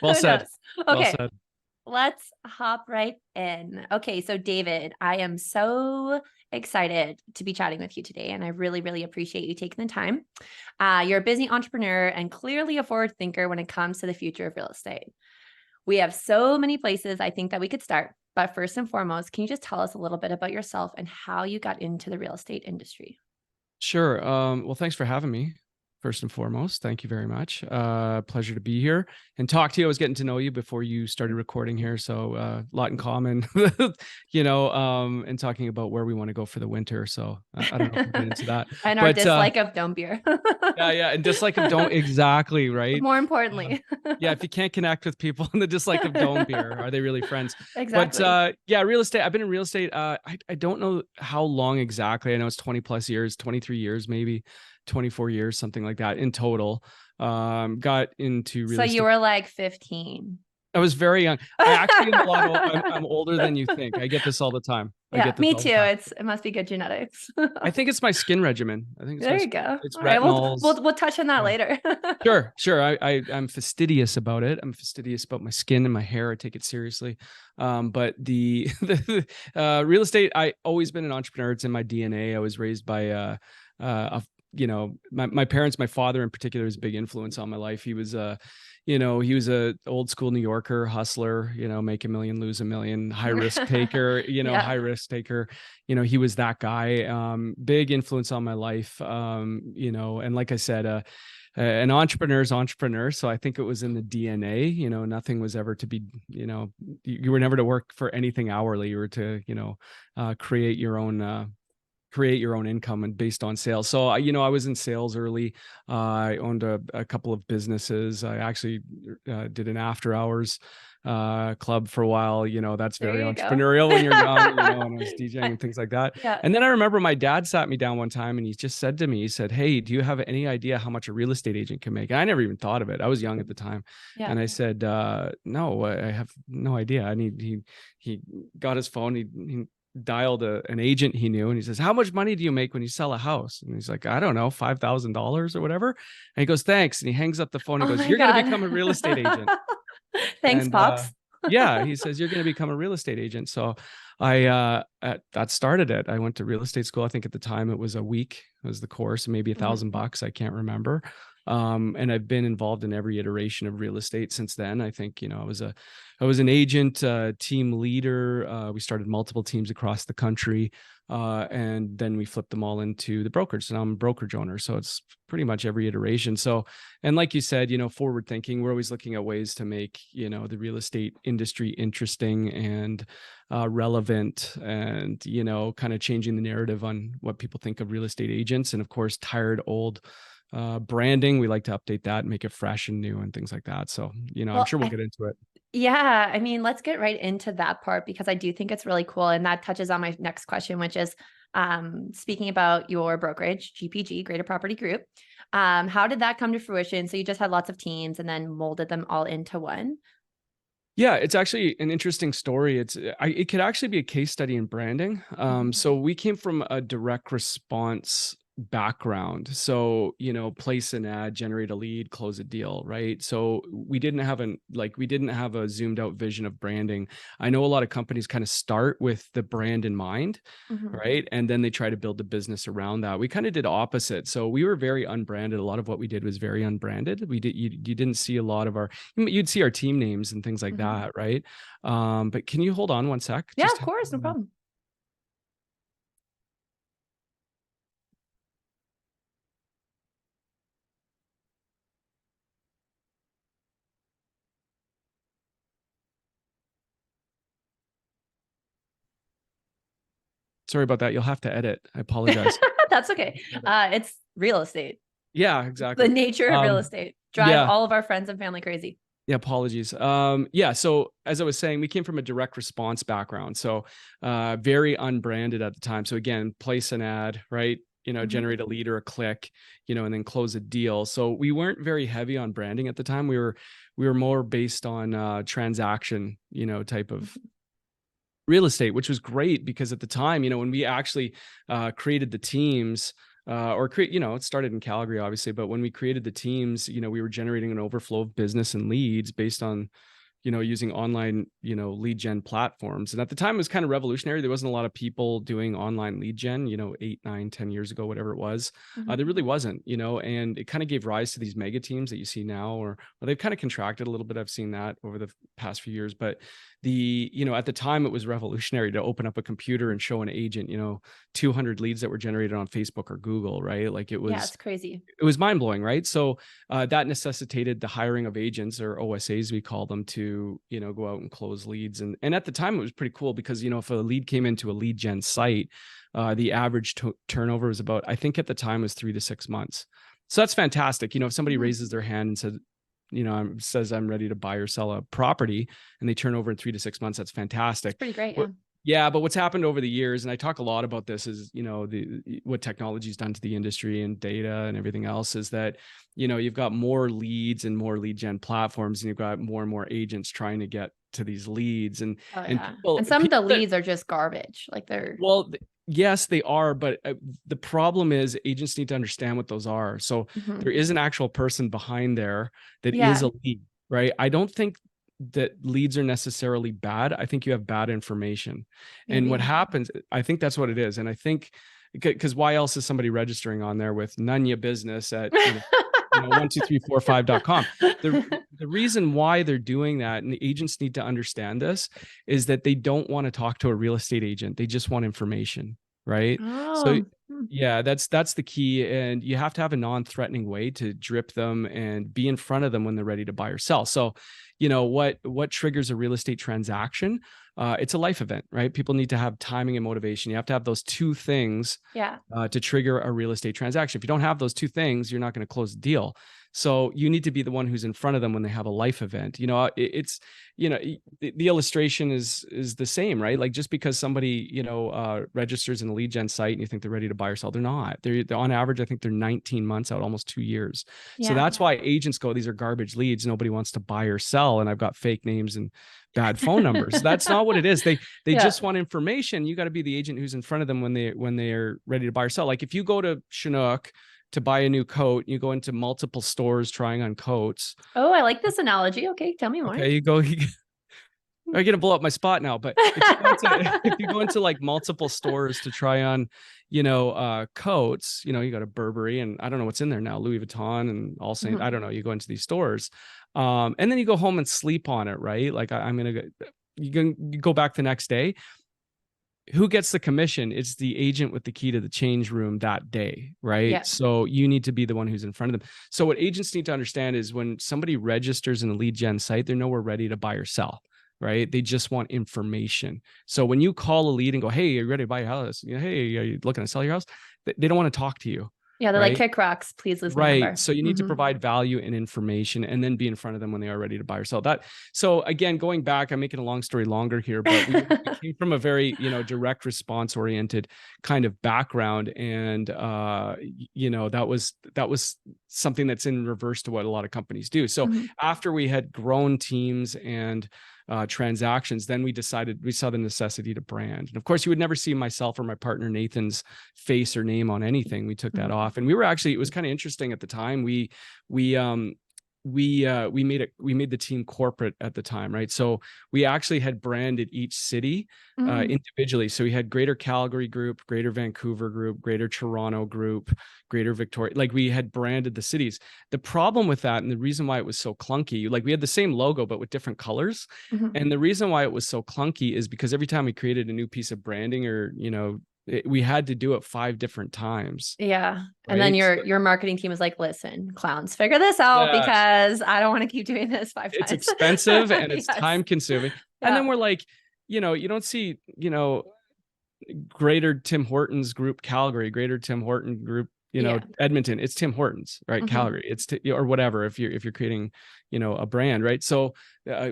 Well Who said. knows? Well Okay, said. let's hop right in. Okay, so David, I am so excited to be chatting with you today, and I really, really appreciate you taking the time. You're a busy entrepreneur and clearly a forward thinker when it comes to the future of real estate. We have so many places I think that we could start, but first and foremost, can you just tell us a little bit about yourself and how you got into the real estate industry? Sure. Well, thanks for having me. First and foremost, thank you very much. Pleasure to be here and talk to you. I was getting to know you before you started recording here, so a lot in common, and talking about where we want to go for the winter. So I don't know if we'll get into that, And our but dislike of dome beer. yeah, and dislike of don't exactly right. More Uh, importantly. yeah, if you can't connect with people in the dislike of dome beer, are they really friends? But Exactly. yeah, real estate. I've been in real estate. I don't know how long exactly. I know it's 20 plus years, 23 years, maybe 24 years, something like that in total. Got into So real you estate. were like 15. I was very young. I actually am a lot. I'm older than you think. I get this all the time. I Yeah, get this me all the too. time. It must be good genetics. I think it's my skin regimen. I think it's There you go. it's All right, retinols. we'll touch on that Yeah. later. Sure. I'm fastidious about it. I'm fastidious about my skin and my hair. I take it seriously. But the real estate, I always been an entrepreneur. It's in my DNA. I was raised by my parents, my father in particular is a big influence on my life. He was a old school New Yorker hustler, make a million, lose a million, high risk taker, Yeah. high risk taker. He was that guy. Big influence on my life. And like I said, an entrepreneur's entrepreneur. So I think it was in the DNA, nothing was ever to be, you were never to work for anything hourly. You were to, create your own income and based on sales. So, I was in sales early. I owned a couple of businesses. I actually did an after hours club for a while. That's There very you go. entrepreneurial when you're young, and I was DJing and things like that. Yeah. And then I remember my dad sat me down one time and he just said to me, he said, "Hey, do you have any idea how much a real estate agent can make?" And I never even thought of it. I was young at the time. Yeah. And I said, no, I have no idea. And he got his phone. He dialed an agent he knew and he says, "How much money do you make when you sell a house?" And he's like, "I don't know, $5,000 or whatever." And he goes, "Thanks." And he hangs up the phone and Oh goes, my "You're going to God. become a real estate agent." Thanks, And Pops. yeah, he says, "You're going to become a real estate agent." So that started it. I went to real estate school. I think at the time it was a week, it was the course, maybe Mhm. $1,000. I can't remember. And I've been involved in every iteration of real estate since then. I think, I was an agent, team leader. We started multiple teams across the country. And then we flipped them all into the brokerage. So now I'm a brokerage owner. So it's pretty much every iteration. So, and like you said, forward thinking, we're always looking at ways to make, the real estate industry interesting and relevant and, kind of changing the narrative on what people think of real estate agents. And of course, tired old branding. We like to update that and make it fresh and new and things like that. So, I'm Well, sure we'll get into it. yeah, I mean, let's get right into that part because I do think it's really cool. And that touches on my next question, which is speaking about your brokerage, GPG, Greater Property Group. How did that come to fruition? So you just had lots of teams and then molded them all into one. Yeah, it's actually an interesting story. It could actually be a case study in branding. Mhm. So we came from a direct response background. So, place an ad, generate a lead, close a deal, right? So we didn't have a zoomed out vision of branding. I know a lot of companies kind of start with the brand in mind, Mhm. right? And then they try to build the business around that. We kind of did opposite. So we were very unbranded. A lot of what we did was very unbranded. You didn't see a lot of you'd see our team names and things like Mhm. that, right? But can you hold on one sec? Yeah, of course, no problem. Sorry about that. You'll have to edit. I apologize. That's okay. It's real estate. Yeah, The exactly. nature of real estate. Drive Yeah. all of our friends and family crazy. Yeah, apologies. Yeah, so as I was saying, we came from a direct response background. So very unbranded at the time. So again, place an ad, right? Mhm. Generate a lead or a click, and then close a deal. So we weren't very heavy on branding at the time. We were more based on transaction, type of Mhm. real estate, which was great because at the time, when we actually created the teams, or create, you know, it started in Calgary, obviously, but when we created the teams, you know, we were generating an overflow of business and leads based on, you know, using online, you know, lead gen platforms. And at the time it was kind of revolutionary. There wasn't a lot of people doing online lead gen, you know, 8, 9, 10 years ago, whatever it was. There really wasn't, you know, and it kind of gave rise to these mega teams that you see now, or well, they've kind of contracted a little bit. I've seen that over the past few years, but you know, at the time it was revolutionary to open up a computer and show an agent, you know, 200 leads that were generated on Facebook or Google, right? Like Yeah, it's crazy. it was mind blowing, right? So that necessitated the hiring of agents, or OSAs, we call them, to, you know, go out and close leads. And at the time, it was pretty cool because, you know, if a lead came into a lead gen site, the average turnover was about, I think at the time, was 3 to 6 months. So that's fantastic. You know, if somebody raises their hand and said, you know, says I'm ready to buy or sell a property, and they turn over in 3 to 6 months, that's fantastic. It's pretty great. What, yeah, but what's happened over the years, and I talk a lot about this, is, you know, what technology's done to the industry and data and everything else, is that, you know, you've got more leads and more lead gen platforms, and you've got more and more agents trying to get to these leads. And people, And some of the leads are just garbage. Like they're, well, yes, they are, but the problem is agents need to understand what those are. So there is an actual person behind there that is a lead, right? I don't think that leads are necessarily bad. I think you have bad information. And what happens, I think that's what it is. And I think, because why else is somebody registering on there with Nunya business at, you know, 12345.com? The reason why they're doing that, and the agents need to understand this, is that they don't want to talk to a real estate agent. They just want information, right? So yeah, that's the key. And you have to have a non-threatening way to drip them and be in front of them when they're ready to buy or sell. So, you know, what triggers a real estate transaction? It's a life event, right? People need to have timing and motivation. You have to have those two things to trigger a real estate transaction. If you don't have those two things, you're not going to close the deal. So you need to be the one who's in front of them when they have a life event. You know, it's, you know, the illustration is the same, right? Like, just because somebody, you know, registers in a lead gen site and you think they're ready to buy or sell, they're not. They're on average, I think they're 19 months out, almost 2 years. So that's why agents go, these are garbage leads. Nobody wants to buy or sell, and I've got fake names and bad phone numbers. That's not what it is. They just want information. You got to be the agent who's in front of them when they are ready to buy or sell. Like, if you go to Chinook to buy a new coat, you go into multiple stores trying on coats. Oh, I like this analogy. Okay, tell me more. Okay, I'm going to blow up my spot now, but if you go into like multiple stores to try on, you know, coats, you know, you got a Burberry, and I don't know what's in there now, Louis Vuitton and All Saint, I don't know, you go into these stores, and then you go home and sleep on it, right? Like, I'm going to you can go back the next day. Who gets the commission? It's the agent with the key to the change room that day, right? Yeah. So you need to be the one who's in front of them. So what agents need to understand is, when somebody registers in a lead gen site, they're nowhere ready to buy or sell, right? They just want information. So when you call a lead and go, hey, are you ready to buy your house? You know, hey, are you looking to sell your house? They don't want to talk to you. Yeah, they're like, kick rocks, please lose my number. So you need to provide value and information, and then be in front of them when they are ready to buy or sell. So again, going back, I'm making a long story longer here, but we came from a very, you know, direct response oriented kind of background. And, you know, that was something that's in reverse to what a lot of companies do. So after we had grown teams and transactions, then we saw the necessity to brand. And of course, you would never see myself or my partner Nathan's face or name on anything. We took that off, and we were actually, it was kind of interesting at the time. We made the team corporate at the time, right? So we actually had branded each city individually. So we had Greater Calgary Group, Greater Vancouver Group, Greater Toronto Group, Greater Victoria. Like, we had branded the cities. The problem with that, and the reason why it was so clunky, like, we had the same logo but with different colors. And the reason why it was so clunky is because every time we created a new piece of branding, or, you know, we had to do it 5 different times. Yeah. Right? And then your marketing team was like, listen, clowns, figure this out, because I don't want to keep doing this 5 times. It's expensive and it's time consuming. And then we're like, you know, you don't see, you know, Greater Tim Hortons Group Calgary, Greater Tim Horton Group, you know, Edmonton. It's Tim Hortons, right? Calgary. It's or whatever, if you're creating, you know, a brand, right? So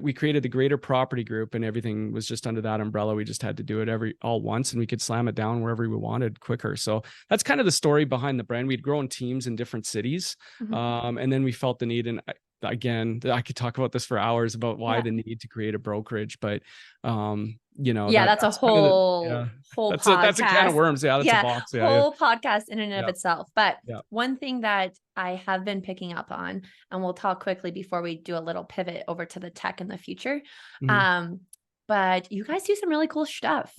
we created the Greater Property Group, and everything was just under that umbrella. We just had to do it all once, and we could slam it down wherever we wanted quicker. So that's kind of the story behind the brand. We'd grown teams in different cities, and then we felt the need, and again, I could talk about this for hours about why Yeah. the need to create a brokerage, but you know, Yeah, that's a that's kind of the, yeah, whole that's a can of podcast. worms. Yeah, that's a Yeah, box. Yeah, yeah, whole podcast in and of yeah, itself. But yeah. one thing that I have been picking up on, and we'll talk quickly before we do a little pivot over to the tech in the future. Hmm. Um, but you guys do some really cool stuff.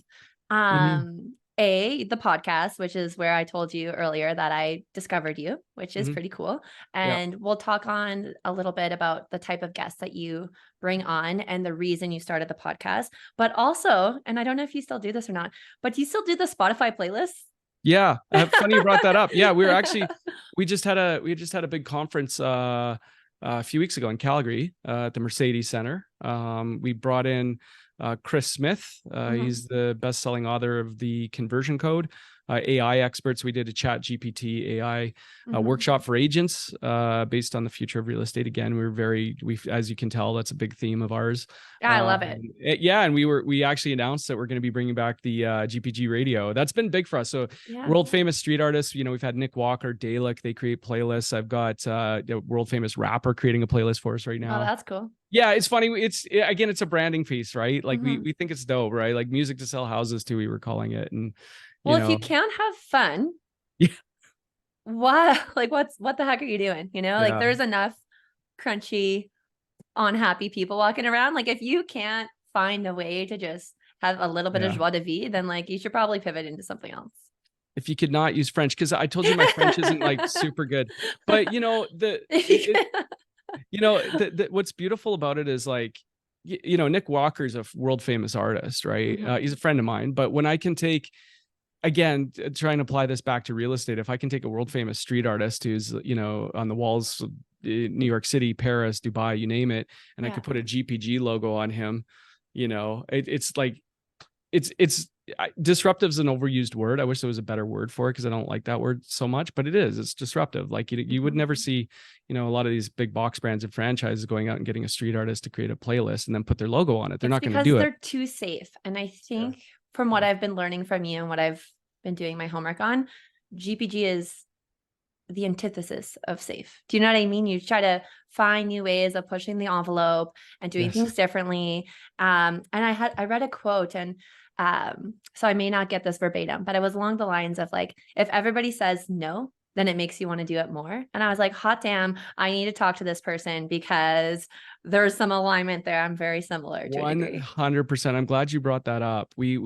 Hmm. The podcast, which is where I told you earlier that I discovered you, which is Hmm. pretty cool. Yeah. And we'll talk on a little bit about the type of guests that you bring on and the reason you started the podcast. But also, and I don't know if you still do this or not, but you still do the Spotify playlists? Yeah. Funny you brought that up. Yeah, we just had a big conference a few weeks ago in Calgary at the Mercedes Center. We brought in Chris Smith. Mhm. He's the best-selling author of The Conversion Code. AI experts. We did a Chat GPT AI Mhm. workshop for agents based on the future of real estate. Again, as you can tell, that's a big theme of ours. Yeah, I love it. Yeah, and we actually announced that we're going to be bringing back the GPG radio. That's been big for us. So Yeah. world famous street artists, we've had Nick Walker, Dalek, they create playlists. I've got world famous rapper creating a playlist for us right Oh, now. that's cool. Yeah, it's funny. Again, it's a branding piece, right? Like we Mhm. we think it's dope, right? Like music to sell houses too, we were calling it. And you Well, if you know, can't have fun, yeah, what the heck are you doing? Like yeah, there's enough crunchy, unhappy people walking around. Like if you can't find a way to just have a little bit of yeah. joie de vivre, then like you should probably pivot into something else. If you could not use French, because I told you my French isn't like super good, but what's beautiful about it is like, Nick Walker's a world famous artist, right? Mhm. He's a friend of mine, but when I can take, again, trying to apply this back to real estate, if I can take a world famous street artist who's, on the walls of New York City, Paris, Dubai, you name it, and I Yeah. could put a GPG logo on him, it's like, it's disruptive is an overused word. I wish there was a better word for it because I don't like that word so much, but it's disruptive. Like you would Mhm. never see, a lot of these big box brands and franchises going out and getting a street artist to create a playlist and then put their logo on it. They're It's not going to because do it. they're too safe. And I Yeah. think from what I've been learning from you and what I've been doing my homework on, GPG is the antithesis of safe. Do you know what I mean? You try to find new ways of pushing the envelope and doing Yes. things differently. And I read a quote, and so I may not get this verbatim, but it was along the lines of like, if everybody says no, then it makes you want to do it more. And I was like, hot damn, I need to talk to this person because there's some alignment there. I'm very similar to a degree. 100%. I'm glad you brought that up. We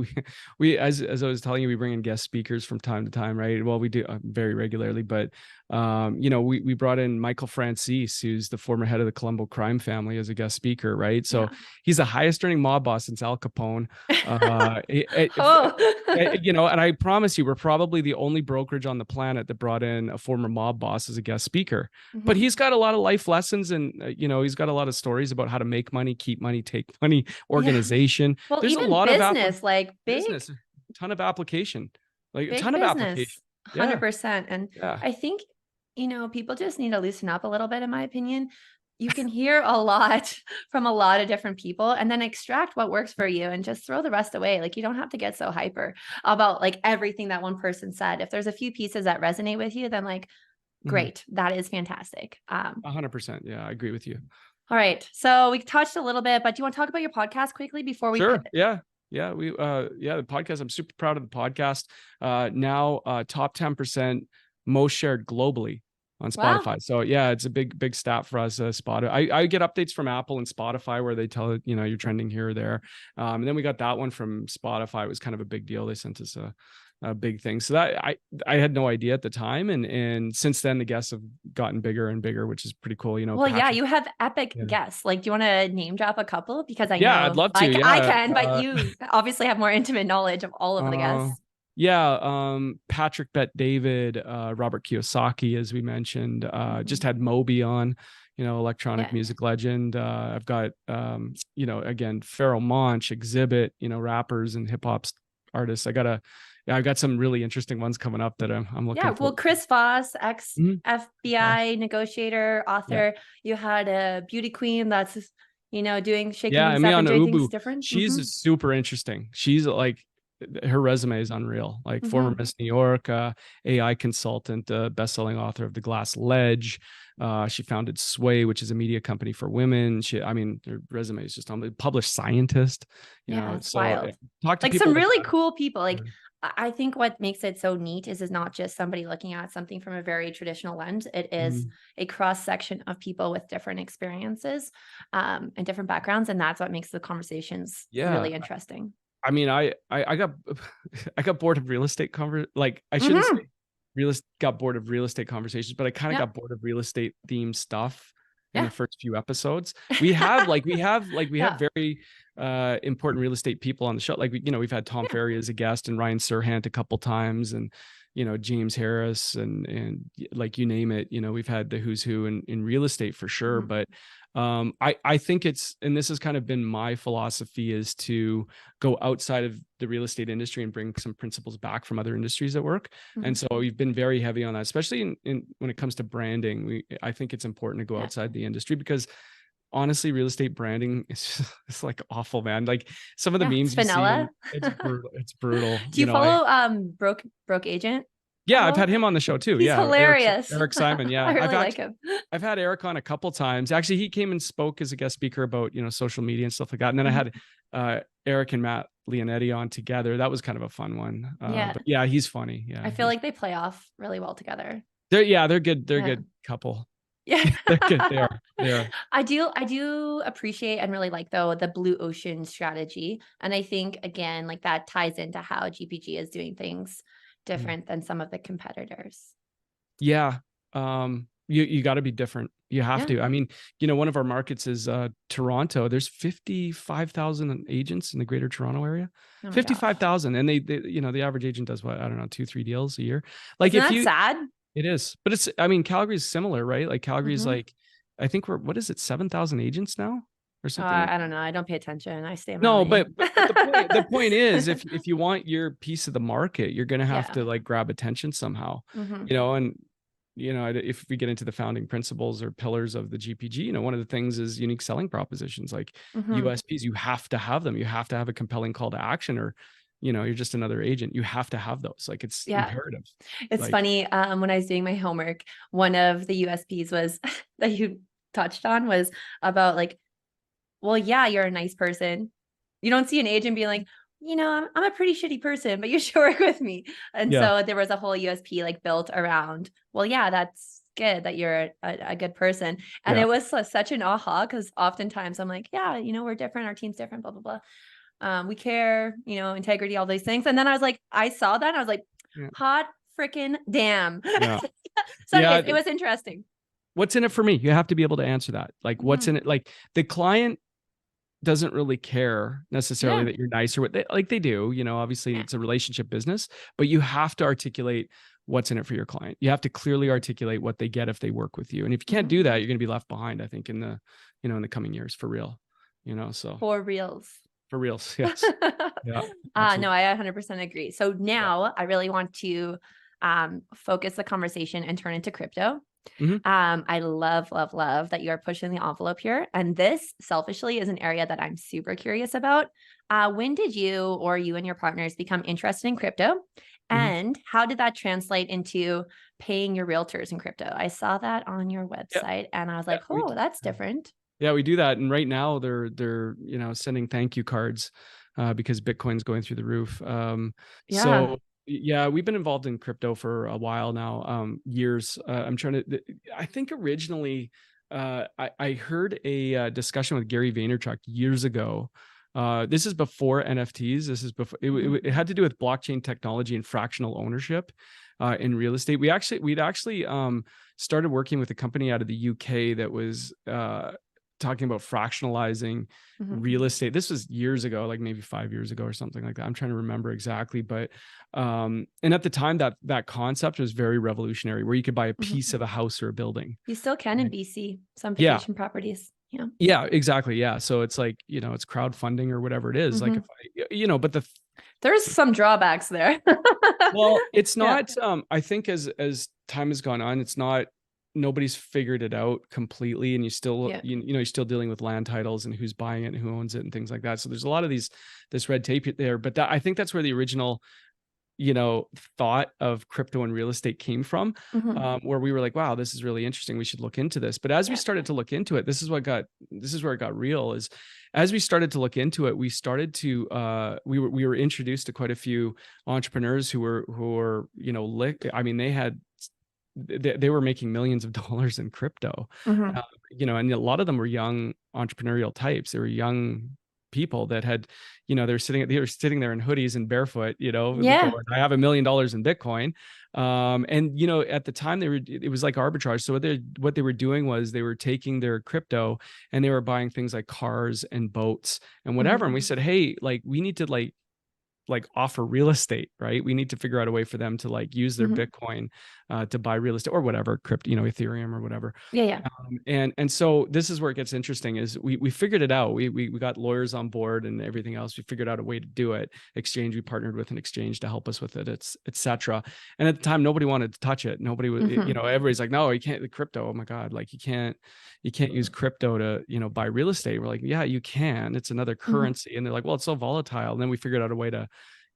as I was telling you, we bring in guest speakers from time to time, right? Well, we do very regularly, but we brought in Michael Francis, who's the former head of the Colombo crime family, as a guest speaker, right? So Yeah. he's the highest earning mob boss since Al Capone. Oh. And I promise you, we're probably the only brokerage on the planet that brought in a former mob boss as a guest speaker. But Mhm. he's got a lot of life lessons, and he's got a lot of stories about how to make money, keep money, take money, Yeah. organization. Well, There's a even lot of business, like business, a ton of application, like a big ton of application. business, Yeah, 100%. And yeah. I think, people just need to loosen up a little bit, in my opinion. You can hear a lot from a lot of different people and then extract what works for you and just throw the rest away. Like you don't have to get so hyper about like everything that one person said. If there's a few pieces that resonate with you, then like, Mhm. great, that is fantastic. 100%. Yeah, I agree with you. All right. So we touched a little bit, but do you want to talk about your podcast quickly before we Sure. pivot? Yeah. Yeah. The podcast. I'm super proud of the podcast. Now, top 10% most shared globally on Wow. Spotify. So yeah, it's a big stat for us. Spotify. I get updates from Apple and Spotify where they tell it, you're trending here or there. And then we got that one from Spotify. It was kind of a big deal. They sent us a big thing. So that I had no idea at the time. And since then the guests have gotten bigger and bigger, which is pretty cool. Well, yeah, Patrick. you have epic Yeah. guests. Like, do you want to name drop a couple? Because I Yeah, I'd know, love to. like, I Yeah. can, but you obviously have more intimate knowledge of all of the Uh, guests. yeah, Patrick Bet David, Robert Kiyosaki, as we mentioned, just had Moby on, electronic Yeah. music legend. I've got, again, Pharoah Monch, Exhibit, rappers and hip hop artists. I've got some really interesting ones coming up that I'm looking Yeah. Well, forward Chris Voss, ex to. FBI negotiator, Yeah. author. You had a beauty queen that's, doing shaking Yeah, things up and Emiana doing things Ubu, different. she's super interesting. She's like, her resume is unreal. Like former Mm-hmm. Miss New York, AI consultant, best-selling author of The Glass Ledge. She founded Sway, which is a media company for women. I mean, her resume is just on published scientist, Yeah, it's So wild. talk to Like some people that really have. cool people. Like I think what makes it so neat is not just somebody looking at something from a very traditional lens. It is Mhm. a cross section of people with different experiences and different backgrounds, and that's what makes the conversations Yeah. really interesting. I mean, I got I got bored of real estate like I shouldn't say Mm-hmm. got bored of real estate conversations, but I kind of Yep. got bored of real estate themed stuff in the Yeah. first few episodes. We have Yeah. very important real estate people on the show. Like we've had Tom Yeah. Ferry as a guest and Ryan Serhant a couple times, and James Harris and like you name it. We've had the who's who in real estate for sure. Mm-hmm. But I think and this has kind of been my philosophy, is to go outside of the real estate industry and bring some principles back from other industries at work. Mm-hmm. And so we've been very heavy on that, especially in when it comes to branding. I think it's important to go Yeah. outside the industry, because honestly, real estate branding is it's like awful, man. Like some of the Yeah. It's memes you see, vanilla. and it's brutal. It's brutal. Do you follow broke agent Yeah, I've fellow? had him on the show too. He's Yeah, hilarious. Eric Simon. I Yeah, really like him. I've had Eric on a couple times. Actually, he came and spoke as a guest speaker about social media and stuff like that. And then I had Eric and Matt Leonetti on together. That was kind of a fun one. Yeah. But yeah, he's funny. I Yeah, feel like they play off really well together. they're good. They're a Yeah. good couple. Yeah. They're good. They are. They are. I do appreciate and really like though the blue ocean strategy. And I think again, like that ties into how GPG is doing things Mm. different than some of the competitors. Yeah. You got to be different. You have Yeah. to. I mean, one of our markets is Toronto. There's 55,000 agents in the Greater Toronto area. Oh my gosh. 55,000, and they the average agent does what, I don't know, 2-3 deals a year. Like Isn't if that you sad? It is, but I mean, Calgary's similar, right? Like Calgary's Mm-hmm. like, I think what is it, 7,000 agents now or something like I that? don't know. I don't pay attention. I stay in my No, lane. but the point is, if you want your piece of the market, you're gonna have Yeah. to like grab attention somehow, Mm-hmm. and if we get into the founding principles or pillars of the GPG, one of the things is unique selling propositions, like Mm-hmm. USPs. You have to have them. You have to have a compelling call to action, or you're just another agent. You have to have those. Like it's Yeah. imperative. It's Like, funny. When I was doing my homework, one of the USPs was that you touched on was about like, well, yeah, you're a nice person. You don't see an agent being like, I'm a pretty shitty person, but you should work with me. And yeah, so there was a whole USP like built around, well, yeah, that's good that you're a good person. And yeah, it was such an aha because oftentimes I'm like, yeah, we're different. Our team's different, blah, blah, blah. We care, integrity, all these things. And then I was like, I saw that and I was like, yeah, hot freaking damn. yeah. So Yeah, anyways, it was interesting. what's in it for me? You have to be able to answer that. Like, what's Mm-hmm. in it? Like, the client doesn't really care necessarily Yeah. that you're nice, or what they do. Obviously Yeah. it's a relationship business, but you have to articulate what's in it for your client. You have to clearly articulate what they get if they work with you. And if you can't Mm-hmm. do that, you're going to be left behind, I think, in the coming years, for real. So For reals. for reals. Yes. Yeah. No, Absolutely. I 100% agree. So Yeah. now I really want to focus the conversation and turn into crypto. Mhm. I love, love, love that you are pushing the envelope here. And this selfishly is an area that I'm super curious about. When did you or you and your partners become interested in crypto? Mhm. And how did that translate into paying your realtors in crypto? I saw that on your Yeah. website and I was Yeah. like, oh, that's different. Yeah, we do that, and right now they're sending thank you cards because Bitcoin's going through the roof. Yeah. So yeah, we've been involved in crypto for a while now, years. I think originally I heard a discussion with Gary Vaynerchuk years ago. This is before NFTs. This is before it had to do with blockchain technology and fractional ownership in real estate. We'd actually started working with a company out of the UK that was talking about fractionalizing Mhm. real estate. This was years ago, like maybe 5 years ago or something like that. I'm trying to remember exactly, but and at the time that concept was very revolutionary, where you could buy a Mhm. piece of a house or a building. You still can in Right. BC, some Yeah. vacation properties. Yeah. Yeah, exactly. Yeah. So it's like, it's crowdfunding or whatever it is. Like Mhm. if but There's some drawbacks there. well, it's Yeah. not, I think as time has gone on, it's not nobody's figured it out completely, and Yeah. you're still dealing with land titles and who's buying it and who owns it and things like that. So there's a lot of this red tape there, but I think that's where the original, thought of crypto and real estate came from, Mhm. where we were like, wow, this is really interesting. We should look into this. But as we Yeah. started to look into it, this is where it got real. Is as we started to look into it, we started to we were introduced to quite a few entrepreneurs who were I mean, they were making millions of dollars in crypto, Mhm. uh, and a lot of them were young entrepreneurial types. They were young people that had, they were sitting there in hoodies and barefoot, Yeah. going, I have $1 million in Bitcoin. And at the time it was like arbitrage. So what they were doing was they were taking their crypto and they were buying things like cars and boats and whatever. Mhm. And we said, hey, like we need to offer real estate, right? We need to figure out a way for them to use their Mhm. Bitcoin to buy real estate or whatever, crypto, Ethereum or whatever. Yeah, yeah. And so this is where it gets interesting is we figured it out. We got lawyers on board and everything else. We figured out a way to do it. Exchange, we partnered with an exchange to help us with it, etc. And at the time, nobody wanted to touch it. Nobody was, Mhm. everybody's like, no, you can't, the crypto. Oh my God. Like you can't use crypto to, buy real estate. We're like, yeah, you can. It's another Mhm. currency. And they're like, well, it's so volatile. And then we figured out a way to,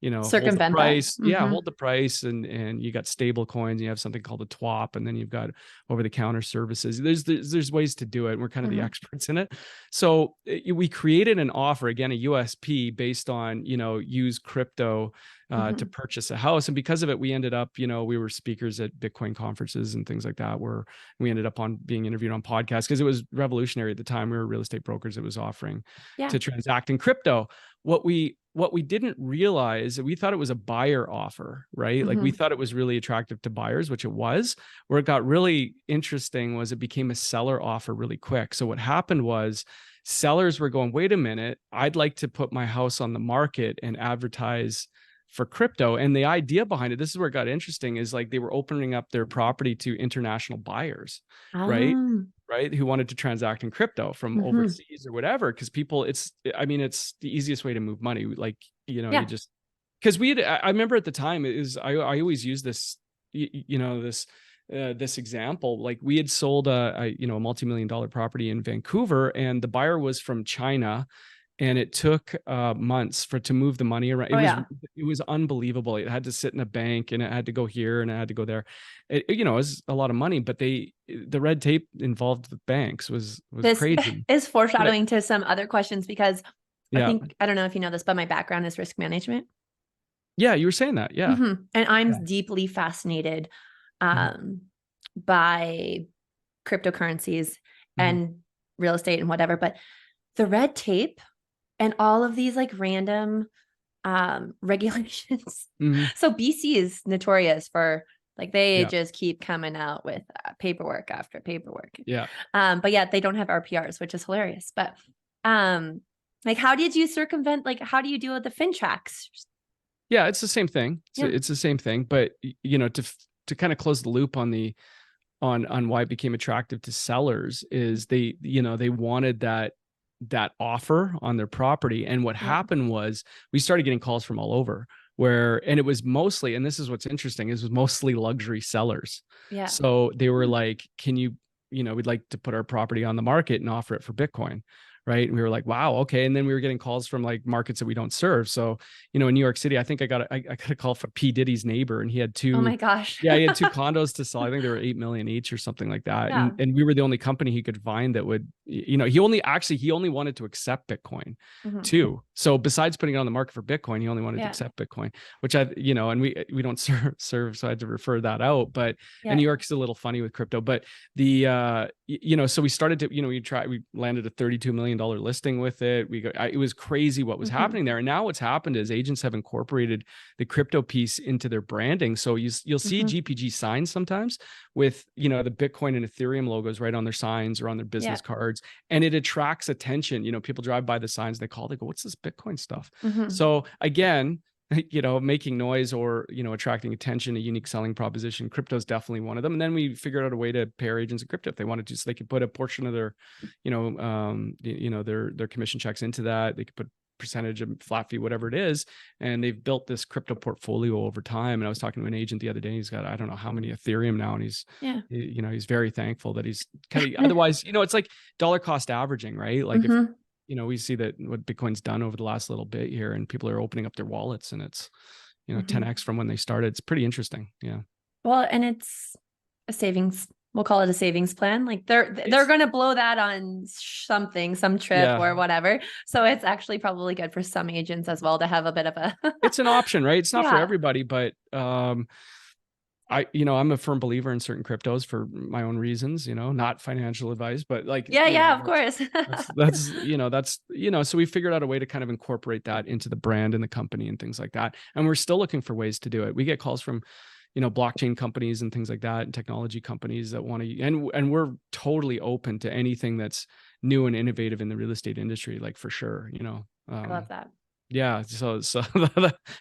hold the Circumvent that. price. Yeah, Mhm. hold the price, and you got stable coins. You have something called a TWAP, and then you've got over the counter services. There's ways to do it. And we're kind of the Mhm. experts in it. So we created an offer, again, a USP based on use crypto to Mhm. purchase a house. And because of it, we ended up, we were speakers at Bitcoin conferences and things like that, where we ended up on being interviewed on podcasts because it was revolutionary at the time. We were real estate brokers. It was offering Yeah. to transact in crypto. What we didn't realize, we thought it was a buyer offer, right? Like we Mhm. thought it was really attractive to buyers, which it was. Where it got really interesting was it became a seller offer really quick. So what happened was sellers were going, wait a minute, I'd like to put my house on the market and advertise for crypto. And the idea behind it, this is where it got interesting, is like they were opening up their property to international buyers, right? Um. Right, who wanted to transact in crypto from Mhm. overseas or whatever, because people, I mean, it's the easiest way to move money. Like, you Yeah. just, because I remember at the time, I always use this, this example. Like we had sold a multi-million-dollar property in Vancouver, and the buyer was from China, and it took months to move the money around. Oh, yeah. It was unbelievable. It had to sit in a bank, and it had to go here, and it had to go there. It was a lot of money, but the red tape involved with banks was This crazy. is But foreshadowing to some other questions because yeah, I don't know if you know this, but my background is risk management. yeah, you were saying that, yeah, Mhm. And yeah, I'm deeply fascinated mhm, um, by cryptocurrencies mhm, and real estate and whatever, but the red tape and all of these like random regulations. mhm, So BC is notorious for like they yeah, just keep coming out with paperwork after paperwork. yeah. But yeah, they don't have RPRs, which is hilarious. But um, like, how did you circumvent? Like, how do you deal with the FinTrax? Yeah, it's the same thing. So Yeah. it's the same thing, but to kind of close the loop on the on why it became attractive to sellers is they wanted that offer on their property. And what Yeah. happened was we started getting calls from all over, and it was mostly, and this is what's interesting, is it was mostly luxury sellers. Yeah. So they were like, can you, we'd like to put our property on the market and offer it for Bitcoin. Right. And we were like, wow, okay. And then we were getting calls from like markets that we don't serve. So, in New York City, I think I got a call from P. Diddy's neighbor, and he had Oh two, my gosh. yeah, he had two condos to sell. I think they were 8 million each or something like that. And Yeah. and we were the only company he could find that would, he only wanted to accept Bitcoin Mhm. too. So besides putting it on the market for Bitcoin, he only wanted to Yeah. accept Bitcoin, which and we don't serve, so I had to refer that out. But and Yeah. New York's a little funny with crypto. But so we started to, we landed a $32 million listing with it. It was crazy what was Mhm. happening there. And now what's happened is agents have incorporated the crypto piece into their branding. So you'll see Mhm. GPG signs sometimes with, the Bitcoin and Ethereum logos right on their signs or on their Yeah. business cards. And it attracts attention. People drive by the signs, they go, what's this Bitcoin stuff? Mhm. So again, making noise or, attracting attention, a unique selling proposition. Crypto is definitely one of them. And then we figured out a way to pay our agents in crypto if they wanted to, so they could put a portion of their, their commission checks into that. They could put percentage of flat fee, whatever it is. And they've built this crypto portfolio over time. And I was talking to an agent the other day, he's got, I don't know how many Ethereum now. And he's very thankful that he's kind of, otherwise, it's like dollar cost averaging, right? Like if, we see that what Bitcoin's done over the last little bit here, and people are opening up their wallets, and it's, 10x from when they started. It's pretty interesting. Yeah. Well, and it's a savings. We'll call it a savings plan. Like they're going to blow that on some trip or whatever. So it's actually probably good for some agents as well to have a bit of a. It's an option, right? It's not for everybody, but I'm a firm believer in certain cryptos for my own reasons, not financial advice, but like, of course. that's, so we figured out a way to kind of incorporate that into the brand and the company and things like that. And we're still looking for ways to do it. We get calls from, blockchain companies and things like that, and technology companies that want to, and we're totally open to anything that's new and innovative in the real estate industry, like for sure, I love that. Yeah. So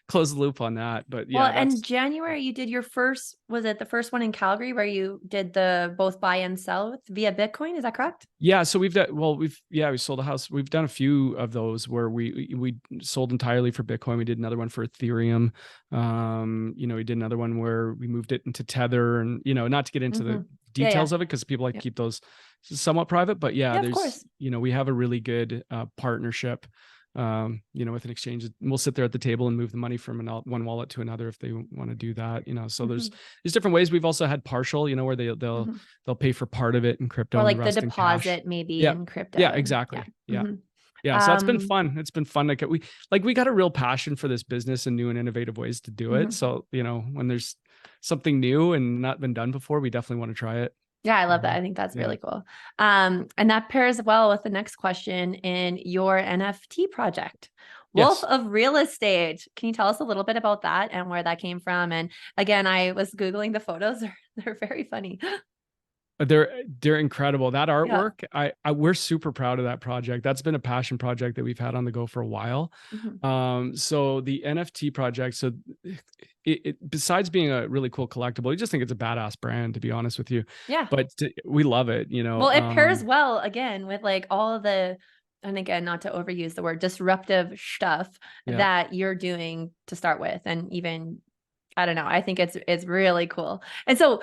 close the loop on that, but yeah. Well, in January you did your first, was it the first one in Calgary where you did the both buy and sell via Bitcoin? Is that correct? Yeah. So we sold a house. We've done a few of those where we sold entirely for Bitcoin. We did another one for Ethereum. We did another one where we moved it into Tether, and, not to get into the details of it, because people like to keep those somewhat private, but of course. we have a really good partnership with an exchange. We'll sit there at the table and move the money from one wallet to another if they want to do that, so there's different ways. We've also had partial, where they'll pay for part of it in crypto, or like the deposit maybe in crypto. Yeah, exactly. Yeah. So that's been fun. It's been fun. We got a real passion for this business and new and innovative ways to do it. So, when there's something new and not been done before, we definitely want to try it. Yeah, I love that. I think that's really cool. And that pairs well with the next question in your NFT project, Wolf of Real Estate. Can you tell us a little bit about that and where that came from? And again, I was Googling the photos. They're very funny. They're incredible. That artwork, we're super proud of that project. That's been a passion project that we've had on the go for a while. So the NFT project, so it besides being a really cool collectible, we just think it's a badass brand, to be honest with you. Yeah. But we love it, Well, it pairs well again with like all of the, and again, not to overuse the word disruptive stuff that you're doing to start with. And even, I don't know, I think it's really cool. And so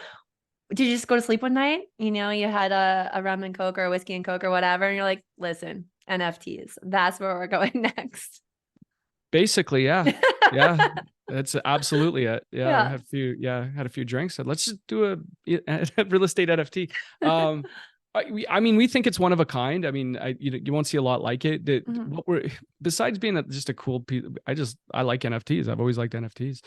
did you just go to sleep one night? You had a rum and Coke or a whiskey and Coke or whatever, and you're like, listen, NFTs, that's where we're going next. Basically, yeah. Yeah. That's absolutely it. Yeah. I had a few drinks. Said, let's just do a real estate NFT. We think it's one of a kind. I mean, you won't see a lot like it. What besides being just a cool piece, I like NFTs. I've always liked NFTs.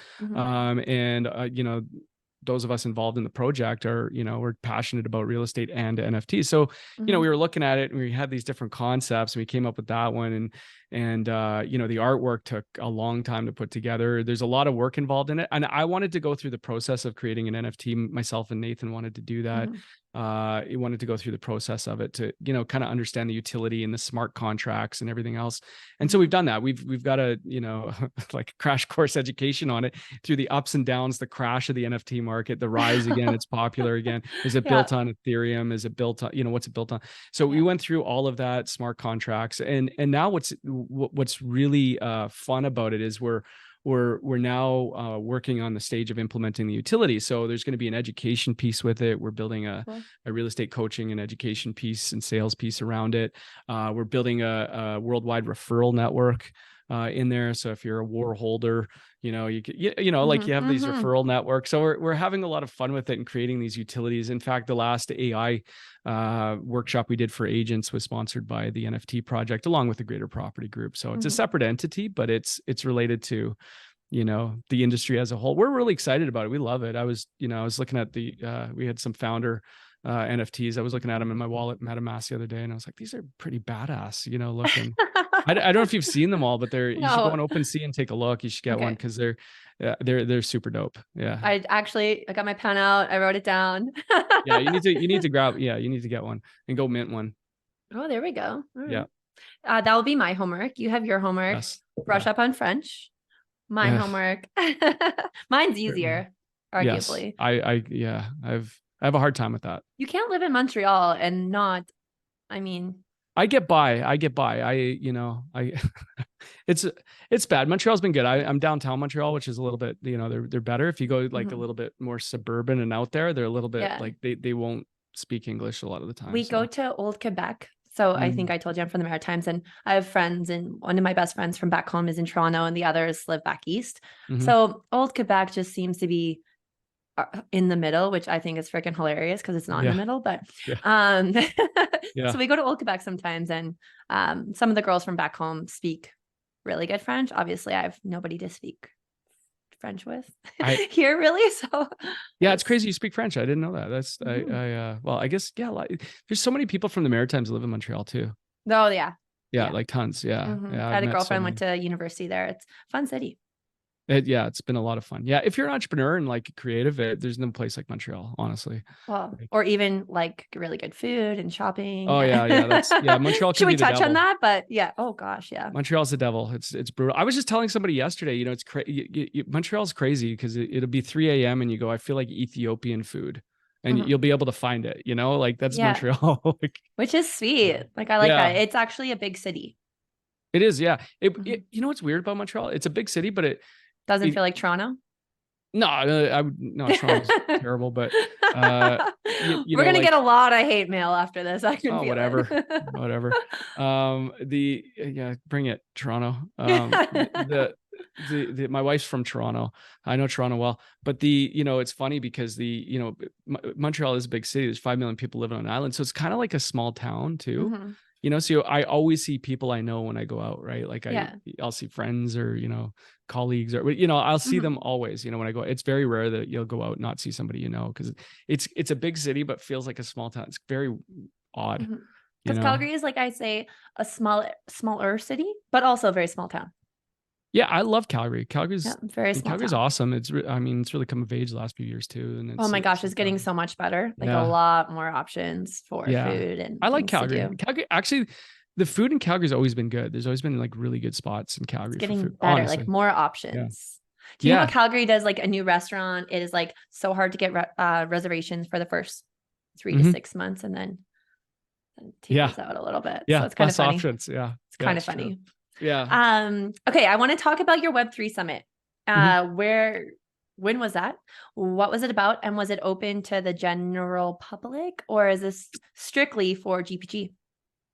Those of us involved in the project are, we're passionate about real estate and NFTs. So, we were looking at it and we had these different concepts, and we came up with that one. And the artwork took a long time to put together. There's a lot of work involved in it. And I wanted to go through the process of creating an NFT. Myself and Nathan wanted to do that. He wanted to go through the process of it to, kind of understand the utility and the smart contracts and everything else. And so we've done that. We've got a, like crash course education on it through the ups and downs, the crash of the NFT market, the rise again, it's popular again. Is it built on Ethereum? Is it built on, what's it built on? So we went through all of that, smart contracts. And now what's really fun about it is we're now working on the stage of implementing the utility. So there's going to be an education piece with it. We're building a real estate coaching and education piece and sales piece around it. We're building a worldwide referral network in there. So if you're a war holder, you have these referral networks. So we're having a lot of fun with it and creating these utilities. In fact, the last AI workshop we did for agents was sponsored by the NFT project, along with the Greater Property Group. So it's a separate entity, but it's related to, the industry as a whole. We're really excited about it. We love it. I was looking at we had some founder NFTs. I was looking at them in my wallet, MetaMask the other day, and I was like, these are pretty badass, looking. I don't know if you've seen them all, but you should go on OpenSea and take a look. You should get one because they're super dope. Yeah. I got my pen out. I wrote it down. Yeah, you need to grab. Yeah, you need to get one and go mint one. Oh, there we go. All right. Yeah. That will be my homework. You have your homework. Yes. Brush up on French. My homework. Mine's easier, arguably. Yes. I have a hard time with that. You can't live in Montreal and not, I get by. I it's it's bad. Montreal's been good. I'm downtown Montreal, which is a little bit, they're better. If you go like a Mhm. little bit more suburban and out there, they're a little bit Yeah. like they won't speak English a lot of the time. We go So to Old Quebec. So I think mm, I told you I'm from the Maritimes, and I have friends, and one of my best friends from back home is in Toronto, and the others live back east. mhm. So Old Quebec just seems to be in the middle, which I think is freaking hilarious because it's not in the Yeah, middle. But yeah, um, yeah. so we go to Old Quebec sometimes, and some of the girls from back home speak really good French. Obviously, I have nobody to speak French with I here, really. So Yeah, it's it's crazy you speak French. I didn't know that. mhm. Well, I guess, yeah, like, there's so many people from the Maritimes live in Montreal too. Oh yeah, Yeah, yeah. like tons. Yeah. Mhm. Yeah, I I've had a met so girlfriend went many. to university there. It's a fun city. Yeah, it's been a lot of fun. Yeah, if you're an entrepreneur and like creative, there's no place like Montreal, honestly. Well, Like, or even like really good food and shopping. oh yeah, yeah, Yeah. Montreal Should could we be the touch on devil. that? But yeah. Oh gosh, yeah. Montreal's the devil. It's brutal. I was just telling somebody yesterday, it's crazy. Montreal's crazy because it'll be 3 a.m. and you go, I feel like Ethiopian food, and Mhm. you'll be able to find it. Like that's Yeah. Montreal. Like, Which is sweet. Like I like that. yeah, It's actually a big city. it is. Yeah. Mhm. You know what's weird about Montreal? It's a big city, but Doesn't it feel like Toronto. no, I would no. Toronto's terrible, but uh, We're gonna get like, a lot of hate mail after this. I can oh, feel it. whatever. Yeah, bring it, Toronto. My wife's from Toronto. I know Toronto well, but it's funny because Montreal is a big city. There's 5 million people living on an island, so it's kind of like a small town too. Mhm. So I always see people I know when I go out, right? Like Yeah. I'll see friends or colleagues, or I'll see them Mhm. always. When I go, it's very rare that you'll go out and not see somebody because it's a big city but feels like a small town. It's very odd, Mhm. you Because know. Calgary is like I say a smaller city, but also a very small town. Yeah, I love Calgary. Yeah, very small Calgary's town. awesome. I mean, it's really come of age the last few years too, and Oh my gosh, it's it's getting so much better. Like a yeah, lot more options for yeah. food I and like things to Calgary. do. Calgary actually, the food in Calgary's always been good. There's always been like really good spots in It's Calgary for getting food, better, like honestly. more Yeah, options. Do you know how yeah, Calgary does like a new restaurant? It is like so hard to get reservations for the first 3 to hmm 6 months, and then it yeah, tapers out a little bit. So yeah. it's kind of Less funny. options. Yeah, It's yeah, kind of it's true. funny. Yeah. Okay, I want to talk about your Web3 summit. Mhm. When was that? What was it about? And was it open to the general public, or is this strictly for GPG?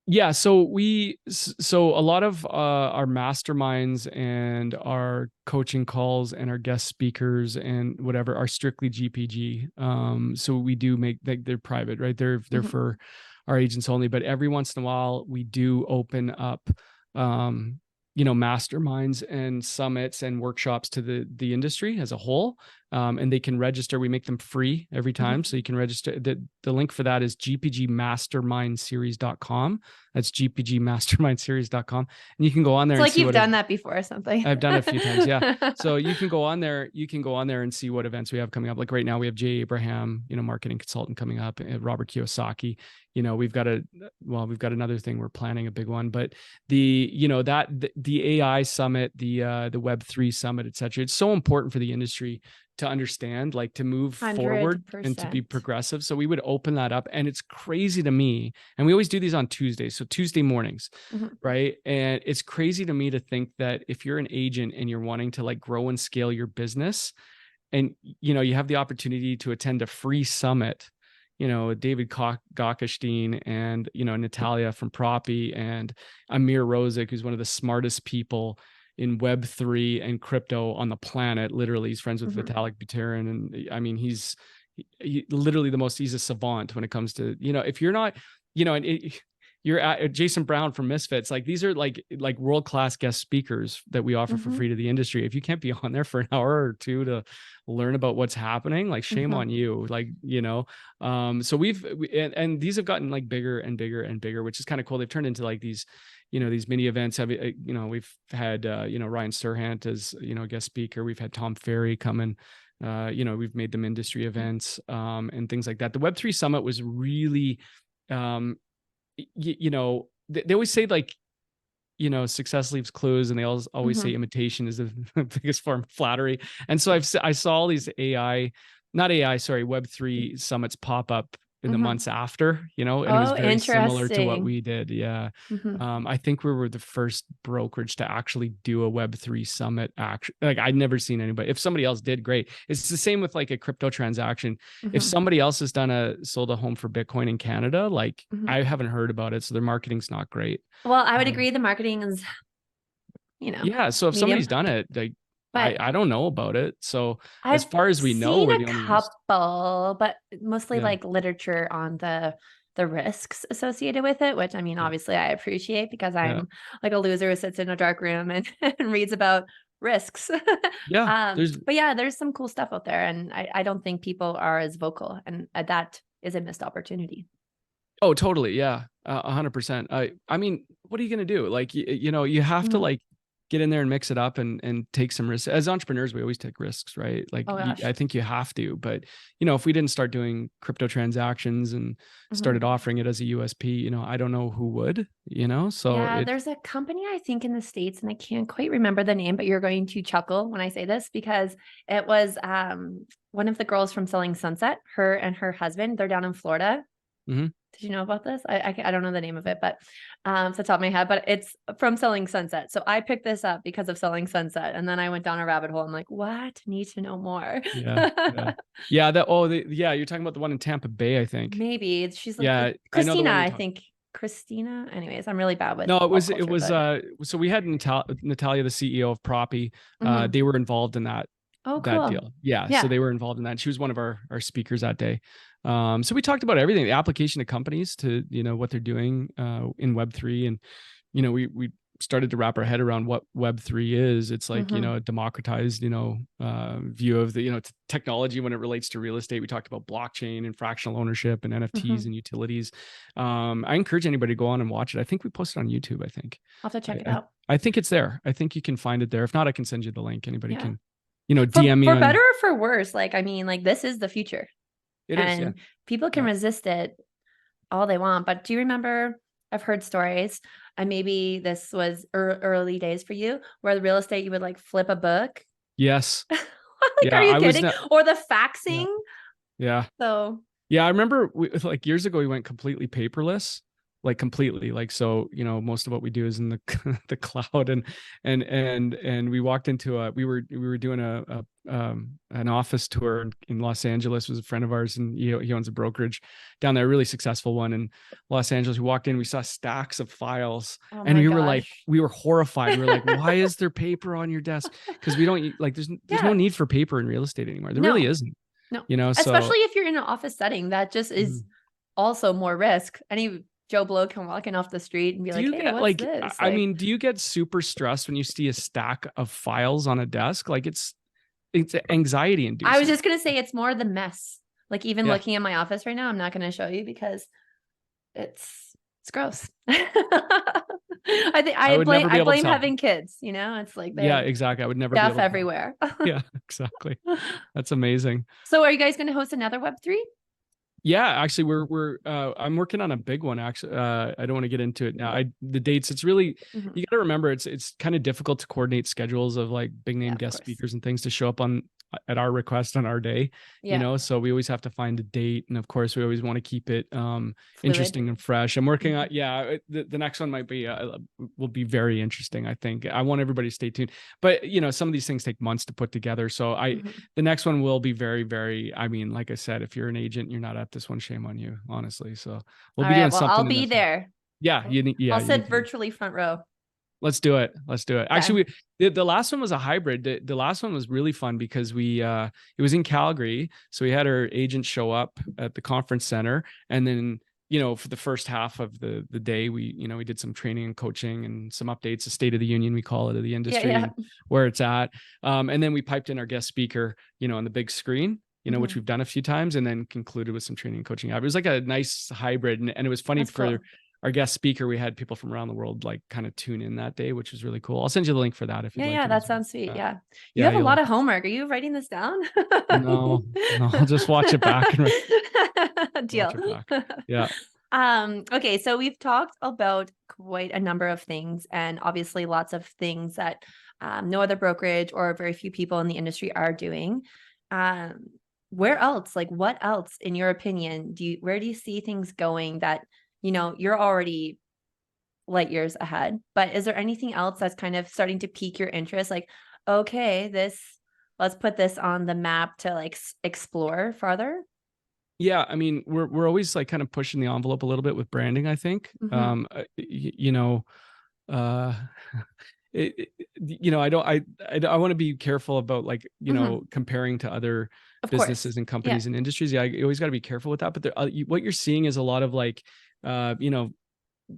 Yeah, so a lot of our masterminds and our coaching calls and our guest speakers and whatever are strictly GPG. So we do make they're private, right? They're Mhm. for our agents only, but every once in a while we do open up um masterminds and summits and workshops to the industry as a whole. And they can register. We make them free every time. Mhm. So you can register. The link for that is gpgmastermindseries.com. That's gpgmastermindseries.com. And you can go on there It's and like see you've what done that before or something. I've done it a few times. Yeah. So you can go on there. You can go on there and see what events we have coming up. Like right now we have Jay Abraham, marketing consultant coming up, and Robert Kiyosaki. We've got another thing. We're planning a big one, but the AI summit, the Web3 summit, et cetera. It's so important for the industry to understand, like to move forward and to be 100%. progressive. So we would open that up. And it's crazy to me. And we always do these on Tuesdays. So Tuesday mornings, Mhm. right? And it's crazy to me to think that if you're an agent and you're wanting to like grow and scale your business, and you have the opportunity to attend a free summit, David Gokestein and Natalia from Proppy and Amir Rosic, who's one of the smartest people in Web3 and crypto on the planet. Literally, he's friends with Mhm. Vitalik Buterin, and I mean, he literally he's a savant when it comes to if you're not, and you're at Jason Brown from Misfits. Like these are like world-class guest speakers that we offer for Mhm. free to the industry. If you can't be on there for an hour or two to learn about what's happening, like shame Mhm. on you. Like, so and these have gotten like bigger and bigger and bigger, which is kind of cool. They've turned into like these mini events. We've had Ryan Serhant as a guest speaker. We've had Tom Ferry come in. We've made them industry events and things like that. The Web3 Summit was really um they always say like success leaves clues, and they always say Mhm. imitation is the biggest form of flattery. And so I saw all these not AI, sorry, Web3 summits pop up in the Mhm. months after, and it was Oh, very similar to what interesting. we did. Yeah. Mhm. I think we were the first brokerage to actually do a Web3 summit. Like I'd never seen anybody. If somebody else did, great. It's the same with like a crypto transaction. If Mhm. somebody else has sold a home for Bitcoin in Canada, like Mhm. I haven't heard about it, so their marketing's not great. Well, I would Um, agree the marketing is, yeah, so if medium, somebody's done it, like but I don't know about it. So as I've far as we know, seen we're a the only ones. couple, but mostly Yeah, like literature on the risks associated with it, which I mean, yeah, obviously I appreciate because yeah, I'm like a loser who sits in a dark room and, and reads about risks. yeah. There's But yeah, there's some cool stuff out there, and I don't think people are as vocal, and that is a missed opportunity. Oh, totally. Yeah. 100%. I mean, what are you going to do? Like, you have to Mhm. like get in there and mix it up and take some risks. As entrepreneurs, we always take risks, right? Like, Oh I gosh. think you have to, but if we didn't start doing crypto transactions and started Mhm. offering it as a USP, I don't know who would, so Yeah, there's a company I think in the States, and I can't quite remember the name, but you're going to chuckle when I say this because it was one of the girls from Selling Sunset, her and her husband, they're down in Florida. Mhm. Did you know about this? I don't know the name of it, but it's the top of my head, but it's from Selling Sunset. So I picked this up because of Selling Sunset, and then I went down a rabbit hole. I'm like, what? Need to know more. Yeah. Yeah. Yeah. Yeah. You're talking about the one in Tampa Bay, I think. Maybe she's like Yeah. I know the Christina, one you're I talking. think. Christina. Anyways, I'm really bad with No, pop it culture, was but so we had Natalia, the CEO of Proppy. mhm. They were involved in Oh, that cool. deal. Yeah, so Yeah. they were involved in that. She was one of our speakers that day. So we talked about everything, the application to companies to, what they're doing in Web3. And, we started to wrap our head around what Web3 is. It's like, Mhm. a democratized, view of the, technology when it relates to real estate. We talked about blockchain and fractional ownership and NFTs Mhm. and utilities. I encourage anybody to go on and watch it. I think we posted on YouTube, I think. I'll have to check it I, I, out. I think it's there. I think you can find it there. If not, I can send you the link. Anybody Yeah. can, DM me For better on. or for worse, like I mean, like this is the future. It is, yeah. And people can Yeah. resist it all they want. But do you remember? I've heard stories, and maybe this was early days for you, where the real estate you would like flip a book. Yes. Like, are Yeah. you I was kidding? not. Or the Yeah. faxing. Yeah. So, Yeah. I remember like years ago, we went completely paperless, like completely. Like, so, most of what we do is in the, the cloud. And we walked into we were doing an office tour in Los Angeles. It was a friend of ours, and he owns a brokerage down there, a really successful one in Los Angeles. We walked in, we saw stacks of files, oh and my gosh. we were horrified. We were like, why is there paper on your desk? Because we don't like, there's no Yeah. need for paper in real estate anymore. There really No, isn't, no. so. Especially if you're in an office setting, that just is Mm. also more risk. Any Joe Blow can walk in off the street and be Do like, you hey, get what's like, this? I Like, mean, do you get super stressed when you see a stack of files on a desk? Like it's anxiety I was inducing. just gonna say it's more the mess. Like even Yeah. looking at my office right now, I'm not gonna show you because it's gross. I think I would never be I able to blame tell. having kids, you know? It's like they Yeah, have exactly. I would never be stuff able to tell. everywhere. Yeah, exactly. That's amazing. So are you guys gonna host another Web3? Yeah, actually we're I'm working on a big one actually. I don't want to get into it now. The dates, it's really, Mhm. you got to remember it's kind of difficult to coordinate schedules of like big Yeah, name of guest course. speakers and things to show up on at our request on our day, Yeah, so we always have to find a date, and of course we always want to keep it fluid. interesting and fresh. I'm working on, Mhm. the next one might be will be very interesting. I think I want everybody to stay tuned, but some of these things take months to put together. So Mhm. the next one will be very, very, I mean, like I said, if you're an agent, you're not at this one, shame on you, honestly. So we'll All be right. doing Well, I'll something in be this. there. Yeah, I'll you need sit to be. virtually front row. Let's do it. Let's do it. Okay. Actually, the last one was a hybrid. The last one was really fun because it was in Calgary. So we had our agent show up at the conference center, and then, for the first half of the day, we did some training and coaching and some updates, a state of the union, we call it, of the Yeah, industry yeah. and where it's at. And then we piped in our guest speaker, on the big screen, which Mhm. we've done a few times, and then concluded with some training and coaching. It was like a nice hybrid. And it was funny That's for cool. our guest speaker. We had people from around the world like kind of tune in that day, which was really cool. I'll send you the link for that if you'd Yeah, like yeah, it that as well. sounds sweet. Yeah. You Yeah, have a you lot like of it. homework. Are you writing this down? No, no, I'll just watch it back and watch Deal. it back. Yeah. Okay, so we've talked about quite a number of things, and obviously lots of things that no other brokerage or very few people in the industry are doing. Um, where else, like what else in your opinion where do you see things going that, you're already light years ahead, but is there anything else that's kind of starting to pique your interest? Like, okay, let's put this on the map to like explore farther. Yeah, I mean, we're always like kind of pushing the envelope a little bit with branding, I think. Hmm. Uh I don't I want to be careful about like, Hmm. comparing to other Of course. businesses and Yeah. companies and industries. Yeah, you always got to be careful with that, but what you're seeing is a lot of like uh you know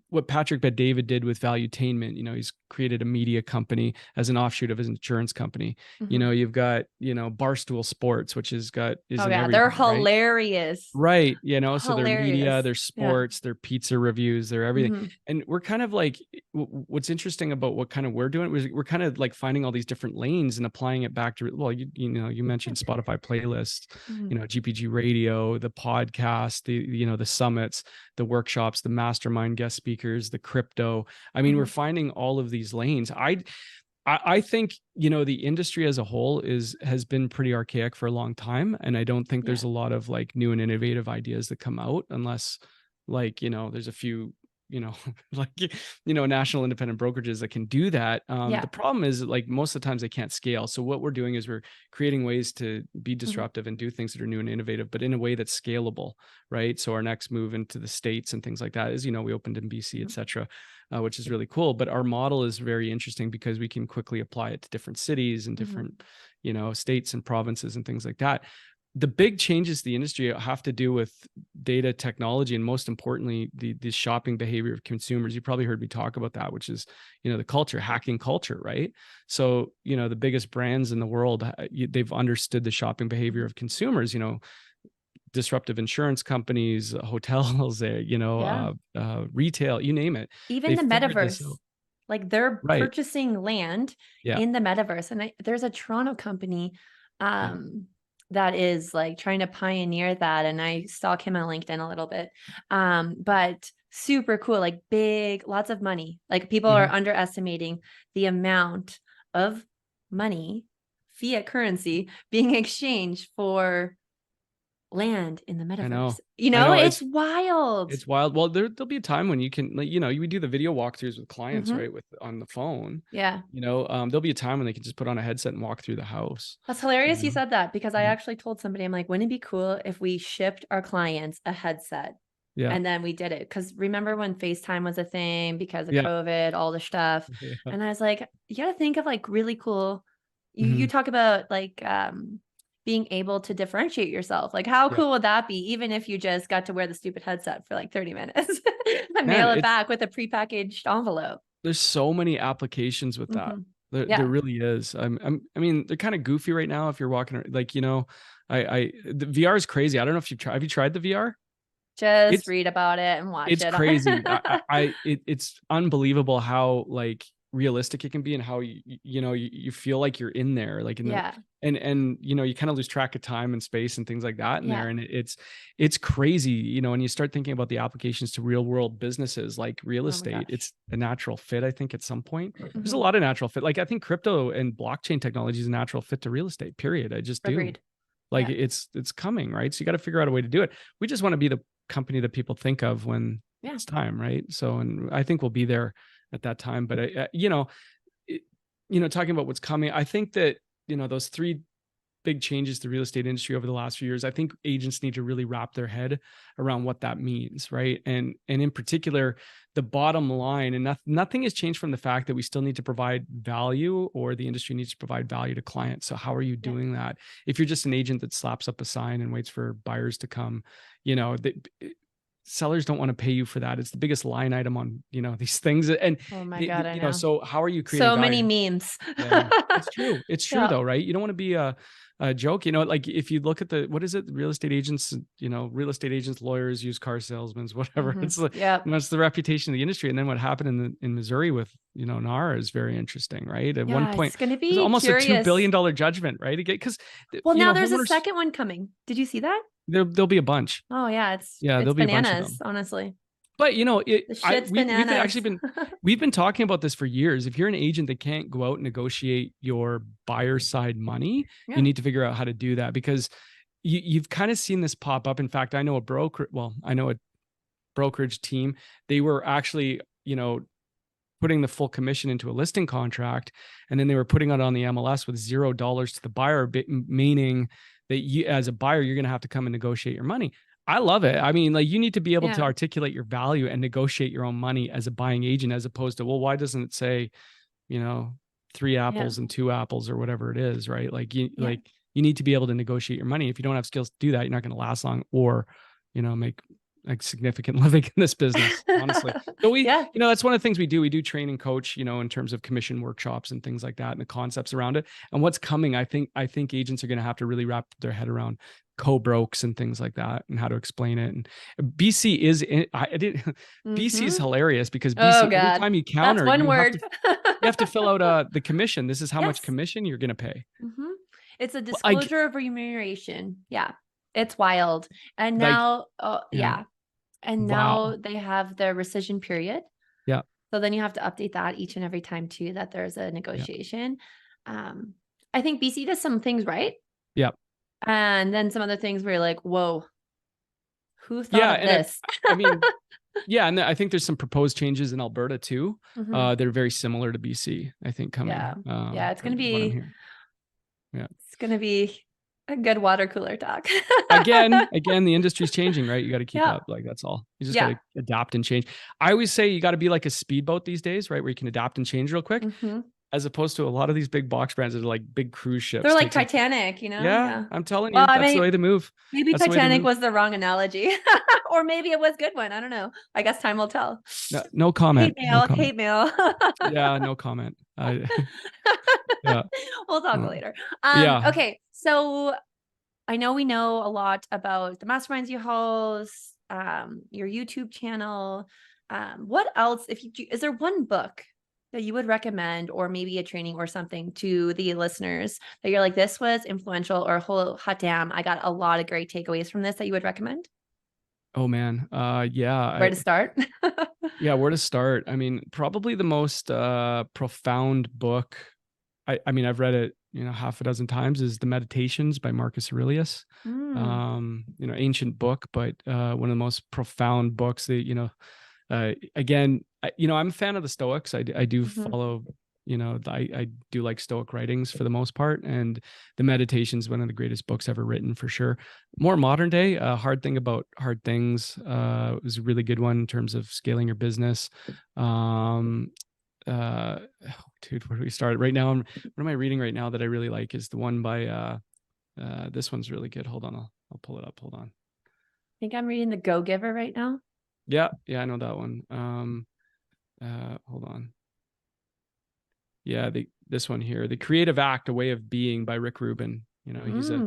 what Patrick Bet David did with Valuetainment. He's created a media company as an offshoot of his insurance company. Hmm. You've got, Barstool Sports, which is Oh in yeah, they're everything, right? hilarious. Right. So their media, Hilarious. their Yeah. sports, their pizza reviews, their everything. Hmm. And we're kind of like, what's interesting about what kind of we're doing was we're kind of like finding all these different lanes and applying it back to, well, you mentioned Spotify playlists, Hmm. GPG radio, the podcast, the summits, the workshops, the mastermind guest speakers, the crypto. I mean, we're Hmm. finding all of these lanes. I think, the industry as a whole has been pretty archaic for a long time. And I don't think Yeah. there's a lot of like new and innovative ideas that come out unless like, there's a few, like, national independent brokerages that can do that. Yeah. The problem is that, like, most of the times they can't scale. So what we're doing is we're creating ways to be Hmm. disruptive and do things that are new and innovative, but in a way that's scalable, right? So our next move into the States and things like that is, we opened in BC, et cetera, which is really cool. But our model is very interesting because we can quickly apply it to different cities and Hmm. different, states and provinces and things like that. The big changes to the industry have to do with data technology and, most importantly, the shopping behavior of consumers. You probably heard me talk about that, which is, the culture, hacking culture, right? So, the biggest brands in the world, they've understood the shopping behavior Hmm. of consumers, disruptive insurance companies, hotels, Yeah. retail, you name it. Even They the figured this metaverse, out. like they're Right. purchasing land Yeah. in the metaverse. And there's a Toronto company Yeah. um, that is like trying to pioneer that. And I stalk him on LinkedIn a little bit. But super cool, like big, lots of money. Like people are Mhm. underestimating the amount of money, fiat currency being exchanged for land in the I metaverse. know. I know. It's wild. It's wild. Well, there'll be a time when you can, like, we do the video walkthroughs with clients, Hmm. right? With on the phone, Yeah. there'll be a time when they can just put on a headset and walk through the house, That's you hilarious you know? said that because I Yeah. actually told somebody, I'm like, wouldn't it be cool if we shipped our clients a headset? Yeah. And then we did it. Cause remember when FaceTime was a thing because of Yeah. COVID, all the stuff. Yeah. And I was like, you gotta think of like really cool. You Mhm. talk about like being able to differentiate yourself. Like how Yeah. cool would that be? Even if you just got to wear the stupid headset for like 30 minutes and Man, mail it back with a prepackaged envelope. there's so many applications with that. Hmm. There Yeah. really is. I mean, they're kind of goofy right now if you're walking like, the VR is crazy. I don't know if have you tried the VR? Just It's read about it and watch it's it. crazy. It's unbelievable how like realistic it can be and how you feel like you're in there, like in the Yeah. and you kind of lose track of time and space and things like that in Yeah. there. And it's crazy, and you start thinking about the applications to real world businesses like real Oh my estate. gosh. It's a natural fit, I think, at some point. There's a Mhm. lot of natural fit. Like I think crypto and blockchain technology is a natural fit to real estate, period. I just do. Agreed. Like Yeah. it's coming, right? So you got to figure out a way to do it. We just want to be the company that people think of when Yeah. it's time, right? So, and I think we'll be there at that time. But it, talking about what's coming, I think that those three big changes to the real estate industry over the last few years, I think agents need to really wrap their head around what that means, right? And in particular, the bottom line, and nothing has changed from the fact that we still need to provide value, or the industry needs to provide value to clients. So how are you Yeah. doing that? If you're just an agent that slaps up a sign and waits for buyers to come, the sellers don't want to pay you for that. It's the biggest line item on, these things. And, Oh my God, I know. so how are you creating So value? many memes. Yeah, it's true. It's true Yeah. though, right? You don't want to be a joke, like if you look at what is it? Real estate agents, lawyers, used car salesmen, whatever. Hmm. It's like, Yep. it's the reputation of the industry. And then what happened in Missouri with, NAR is very interesting, right? At one Yeah. point, It's going to it was be almost a $2 curious. billion judgment, right? Again, because, Well, now there's a homeowners, second one coming. Did you see that? there'll be a bunch. Oh yeah. Yeah, It's there'll be a bunch of bananas, them. honestly. But The shit's bananas. we've been talking about this for years. If you're an agent that can't go out and negotiate your buyer side money, you Yeah. need to figure out how to do that, because you've kind of seen this pop up. In fact, I know a brokerage team. They were actually, putting the full commission into a listing contract, and then they were putting it on the MLS with $0 to the buyer, meaning that you, as a buyer, you're going to have to come and negotiate your money. I love it. I mean, like, you need to be able to articulate your value and negotiate your own money as a buying agent, as opposed to, well, why doesn't it say, 3 apples and 2 apples or whatever it is, right? Like you need to be able to negotiate your money. If you don't have skills to do that, you're not going to last long or, make like significant living in this business, honestly. So that's one of the things we do. We do train and coach, in terms of commission workshops and things like that, and the concepts around it. And what's coming, I think agents are going to have to really wrap their head around co-brokes and things like that, and how to explain it. And BC is BC is hilarious, because BC, every time you counter, that's one word. You have to fill out the commission. This is how much commission you're going to pay. It's a disclosure of remuneration. Yeah. It's wild. And now, and now they have the rescission period. Yeah. So then you have to update that each and every time too, that there's a negotiation. I think BC does some things right. Yeah. And then some other things where you're like, whoa, who thought of this? And I think there's some proposed changes in Alberta too. They're very similar to BC, I think, coming. It's going to be, it's going to be a good water cooler talk. again, the industry's changing, right? You got to keep up. Like, that's all. You just got to adapt and change. I always say you got to be like a speedboat these days, right? Where you can adapt and change real quick, as opposed to a lot of these big box brands that are like big cruise ships. They're like Titanic, Yeah, I'm telling you, that's the way to move. Maybe Titanic was the wrong analogy, or maybe it was a good one. I don't know. I guess time will tell. No comment. Hate mail. Yeah, no comment. We'll talk later. Okay. So I know we know a lot about the masterminds you host, your YouTube channel. What else, is there one book that you would recommend, or maybe a training or something to the listeners that you're like, this was influential, or hot damn, I got a lot of great takeaways from this, that you would recommend? Oh man. Where to start? Where to start? I mean, probably the most profound book, I've read it, half a dozen times, is The Meditations by Marcus Aurelius. Ancient book, but one of the most profound books that, again, I'm a fan of the Stoics. I do follow, I do like Stoic writings for the most part, and The Meditations, one of the greatest books ever written, for sure. More modern day, Hard Thing About Hard Things was a really good one in terms of scaling your business. Dude, where do we start right now? What am I reading right now that I really like is the one by this one's really good. Hold on, I'll pull it up. Hold on. I think I'm reading The Go-Giver right now. Yeah, I know that one. Hold on. Yeah, this one here, The Creative Act: A Way of Being by Rick Rubin.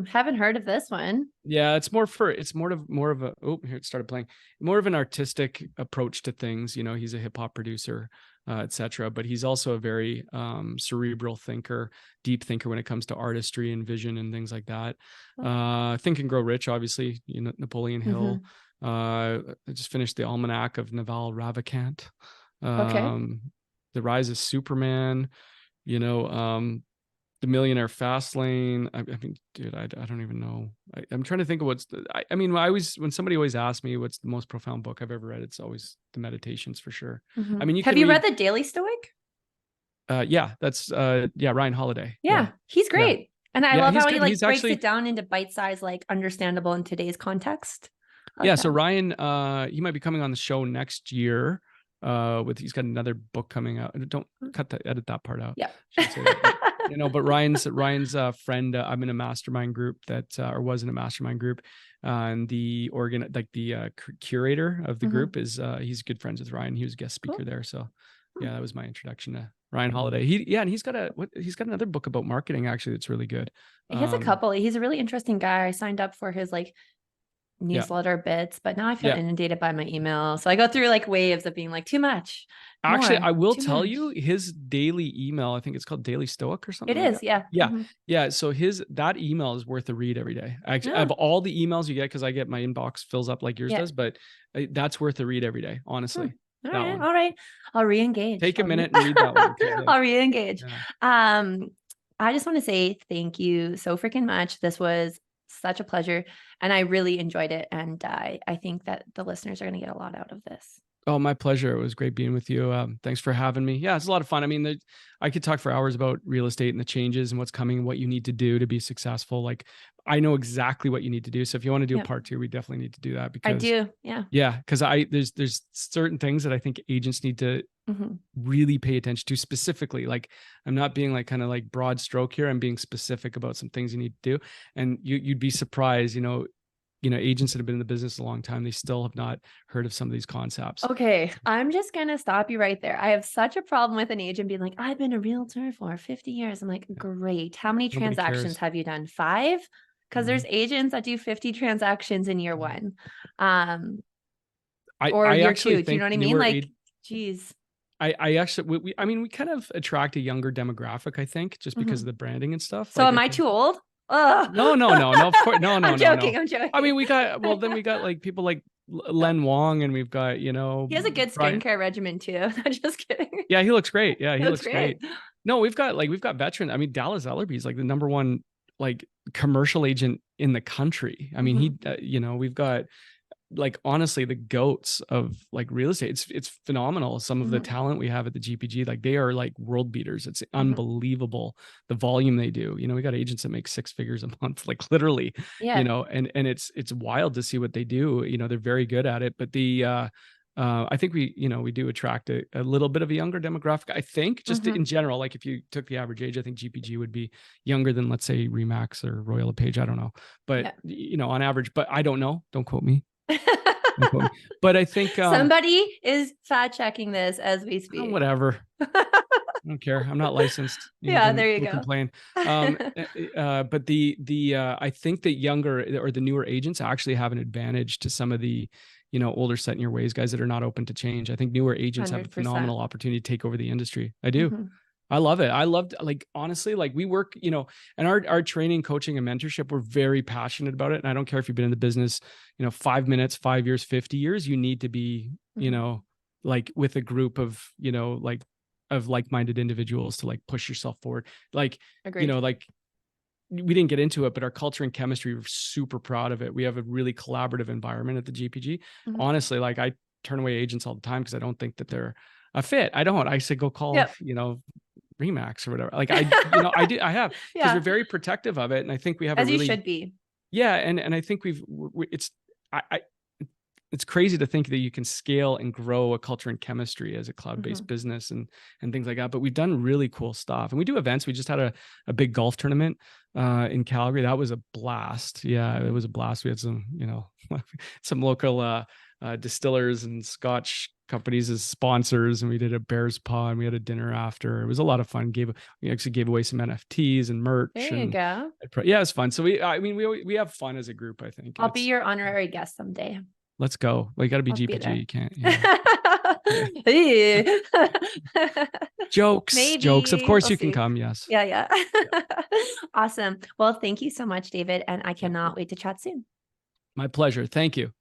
Haven't heard of this one. Yeah, it's more of a here it started playing. More of an artistic approach to things. He's a hip hop producer, etc. But he's also a very cerebral thinker, deep thinker when it comes to artistry and vision and things like that. Think and Grow Rich, obviously. Napoleon Hill. I just finished the Almanac of Naval Ravikant. The Rise of Superman. The Millionaire Fast Lane. I mean, dude, I don't even know. I'm trying to think of when somebody always asks me what's the most profound book I've ever read, it's always The Meditations, for sure. I mean, have you read The Daily Stoic? That's Ryan Holiday. Yeah, he's great. And I love how he breaks it down into bite-sized, understandable in today's context. So Ryan, he might be coming on the show next year. He's got another book coming out. Don't edit that part out. Yeah. But Ryan's friend. I'm in a mastermind group or was in a mastermind group, and the curator of the group is he's good friends with Ryan. He was a guest speaker there. So that was my introduction to Ryan Holiday. He's got another book about marketing, actually, that's really good. He has a couple. He's a really interesting guy. I signed up for his newsletter bits, but now I feel inundated by my email. So I go through waves of being too much. Actually, I will tell you, his daily email, I think it's called Daily Stoic or something. It is, yeah. Yeah. So that email is worth a read every day. Actually, of all the emails you get, because I get my inbox fills up like yours does, but that's worth a read every day, honestly. All right. I'll re-engage. Take a minute and read that one. I'll re-engage. I just want to say thank you so freaking much. This was such a pleasure. And I really enjoyed it. And I think that the listeners are going to get a lot out of this. Oh, my pleasure. It was great being with you. Thanks for having me. Yeah, it's a lot of fun. I mean, I could talk for hours about real estate and the changes and what's coming and what you need to do to be successful. Like, I know exactly what you need to do. So if you want to do a Yep. part 2, we definitely need to do that I because do. Yeah. yeah, because there's certain things that I think agents need to Mhm. really pay attention to specifically. Like, I'm not being like kind of like broad stroke here. I'm being specific about some things you need to do. And you'd be surprised, agents that have been in the business a long time, they still have not heard of some of these concepts. Okay, I'm just gonna stop you right there. I have such a problem with an agent being like, I've been a realtor for 50 years. I'm like, great. How many Nobody transactions cares. have you done? 5? Because there's Mhm. agents that do 50 transactions in year 1. Um, I, or I year actually 2. Do you know think what I mean? newer Like, geez. I actually, I mean, we kind of attract a younger demographic, I think, just because of Mhm. the branding and stuff. So Like, am I I think, too old? Ugh. no, of course, no, I'm joking. I'm I joking. mean, then we got like people like Len Wong, and we've got, He has a good Brian. skincare regimen too. I'm just kidding. Yeah, he looks great. Yeah, He he looks looks great. great. No, we've got veterans. I mean, Dallas Ellerby is like the number one like commercial agent in the country. I mean, Mhm. we've got like honestly the goats of like real estate. It's phenomenal. Some of the Mhm. talent we have at the GPG, like they are like world beaters. It's Mhm. unbelievable the volume they do. We got agents that make 6 figures a month, like literally, Yeah. and it's wild to see what they do. They're very good at it. But I think we do attract a little bit of a younger demographic. I think just Mhm. in general, like if you took the average age, I think GPG would be younger than, let's say, Remax or Royal LePage. I don't know, but Yeah. on average, but I don't know. Don't quote me. But I think Somebody is fact checking this as we speak. whatever. I don't care. I'm not licensed. You Yeah, can there you go go. complain. But the I think that younger or the newer agents actually have an advantage to some of the older set in your ways guys that are not open to change. I think newer agents have a 100%. phenomenal opportunity to take over the industry. I do. Mhm. I love it. I loved, like, honestly, like we work, and our training, coaching, and mentorship, we're very passionate about it. And I don't care if you've been in the business, 5 minutes, 5 years, 50 years, you need to be, Mhm. like with a group of, like of like-minded individuals to like push yourself forward. Like, Agreed. like we didn't get into it, but our culture and chemistry, we're super proud of it. We have a really collaborative environment at the GPG. Mhm. Honestly, like I turn away agents all the time because I don't think that they're a fit. I don't. I say go call, Yep. Remax or whatever. Like I have, because we're Yeah, very protective of it. And I think we have a as you really, should be. yeah. And I think it's crazy to think that you can scale and grow a culture and chemistry as a cloud-based Mhm. business and things like that. But we've done really cool stuff, and we do events. We just had a big golf tournament in Calgary. That was a blast. Yeah, it Mhm. was a blast. We had some, some local distillers and Scotch companies as sponsors, and we did a Bears Paw, and we had a dinner after. It was a lot of fun. We actually gave away some NFTs and There merch, you and go. yeah, it's fun. So we have fun as a group. I think I'll be your honorary guest someday. let's go. Well, you got to be I'll be GPG. there. You can't, yeah. Jokes. Of Maybe. course We'll you can see. come. Yes. Yeah, yeah. Yeah. Awesome. Well, thank you so much, David. And I Yeah. cannot wait to chat soon. My pleasure. Thank you.